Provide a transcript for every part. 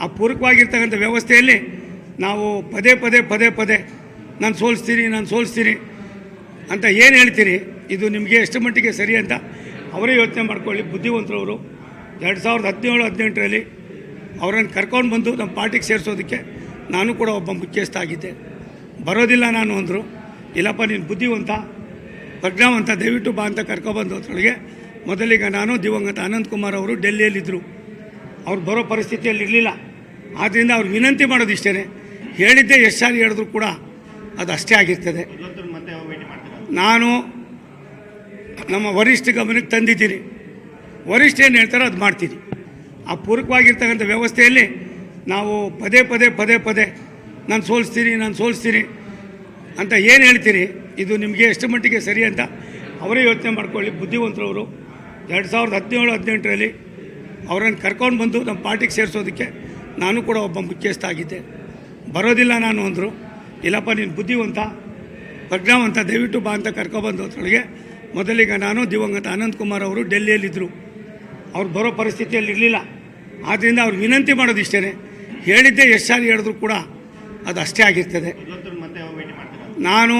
ಆ ಪೂರಕವಾಗಿರ್ತಕ್ಕಂಥ ವ್ಯವಸ್ಥೆಯಲ್ಲಿ ನಾವು ಪದೇ ಪದೇ ಪದೇ ಪದೇ ನಾನು ಸೋಲಿಸ್ತೀನಿ ಅಂತ ಏನು ಹೇಳ್ತೀರಿ, ಇದು ನಿಮಗೆ ಎಷ್ಟು ಮಟ್ಟಿಗೆ ಸರಿ ಅಂತ ಅವರೇ ಯೋಚನೆ ಮಾಡ್ಕೊಳ್ಳಿ. ಬುದ್ಧಿವಂತರವರು 2017-18ರಲ್ಲಿ ಅವರನ್ನು ಕರ್ಕೊಂಡು ಬಂದು ನಮ್ಮ ಪಾರ್ಟಿಗೆ ಸೇರಿಸೋದಕ್ಕೆ ನಾನು ಕೂಡ ಒಬ್ಬ ಮುಖ್ಯಸ್ಥ ಆಗಿದ್ದೆ. ಬರೋದಿಲ್ಲ ನಾನು ಅಂದರು. ಇಲ್ಲಪ್ಪ ನೀನು ಬುದ್ಧಿವಂತ ಪ್ರಜ್ಞಾವಂತ, ದಯವಿಟ್ಟು ಬಾ ಅಂತ ಕರ್ಕೊಬಂದು ಅದ್ರೊಳಗೆ ಮೊದಲಿಗೆ ನಾನು ದಿವಂಗತ ಅನಂತಕುಮಾರ್ ಅವರು ಡೆಲ್ಲಿಯಲ್ಲಿದ್ದರು. ಅವ್ರು ಬರೋ ಪರಿಸ್ಥಿತಿಯಲ್ಲಿ ಇರಲಿಲ್ಲ. ಆದ್ದರಿಂದ ಅವ್ರು ವಿನಂತಿ ಮಾಡೋದಿಷ್ಟೇ, ಹೇಳಿದ್ದೆ ಎಷ್ಟು ಸಾರಿ ಹೇಳಿದ್ರು ಕೂಡ ಅದು ಅಷ್ಟೇ ಆಗಿರ್ತದೆ. ನಾನು ನಮ್ಮ ವರಿಷ್ಠ ಗಮನಕ್ಕೆ ತಂದಿದ್ದೀನಿ. ವರಿಷ್ಠ ಏನು ಹೇಳ್ತಾರೋ ಅದು ಮಾಡ್ತೀನಿ. ಆ ಪೂರಕವಾಗಿರ್ತಕ್ಕಂಥ ವ್ಯವಸ್ಥೆಯಲ್ಲಿ ನಾವು ಪದೇ ಪದೇ ಪದೇ ಪದೇ ನಾನು ಸೋಲಿಸ್ತೀನಿ ಅಂತ ಏನು ಹೇಳ್ತೀರಿ, ಇದು ನಿಮಗೆ ಎಷ್ಟು ಮಟ್ಟಿಗೆ ಸರಿ ಅಂತ ಅವರೇ ಯೋಚನೆ ಮಾಡ್ಕೊಳ್ಳಿ. ಬುದ್ಧಿವಂತರವರು 2017-18ರಲ್ಲಿ ಅವರನ್ನು ಕರ್ಕೊಂಡು ಬಂದು ನಮ್ಮ ಪಾರ್ಟಿಗೆ ಸೇರಿಸೋದಕ್ಕೆ ನಾನು ಕೂಡ ಒಬ್ಬ ಮುಖ್ಯಸ್ಥ ಆಗಿದ್ದೆ. ಬರೋದಿಲ್ಲ ನಾನು ಅಂದರು. ಇಲ್ಲಪ್ಪ ನೀನು ಬುದ್ಧಿವಂತ ಪ್ರಜ್ಞಾವಂತ, ದಯವಿಟ್ಟು ಬಾ ಅಂತ ಕರ್ಕೊಬಂದು ಅದ್ರೊಳಗೆ ಮೊದಲಿಗೆ ನಾನು ದಿವಂಗತ ಅನಂತಕುಮಾರ್ ಅವರು ಡೆಲ್ಲಿಯಲ್ಲಿದ್ದರು. ಅವ್ರು ಬರೋ ಪರಿಸ್ಥಿತಿಯಲ್ಲಿ ಇರಲಿಲ್ಲ. ಆದ್ದರಿಂದ ಅವ್ರು ವಿನಂತಿ ಮಾಡೋದಿಷ್ಟೇ, ಹೇಳಿದ್ದೆ ಎಷ್ಟು ಸಾರಿ ಹೇಳಿದ್ರು ಕೂಡ ಅದು ಅಷ್ಟೇ ಆಗಿರ್ತದೆ. ನಾನು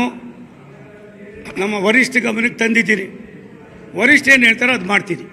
ನಮ್ಮ ವರಿಷ್ಠ ಗಮನಕ್ಕೆ ತಂದಿದ್ದೀನಿ. ವರಿಷ್ಠ ಏನು ಹೇಳ್ತಾರೋ ಅದು ಮಾಡ್ತೀನಿ.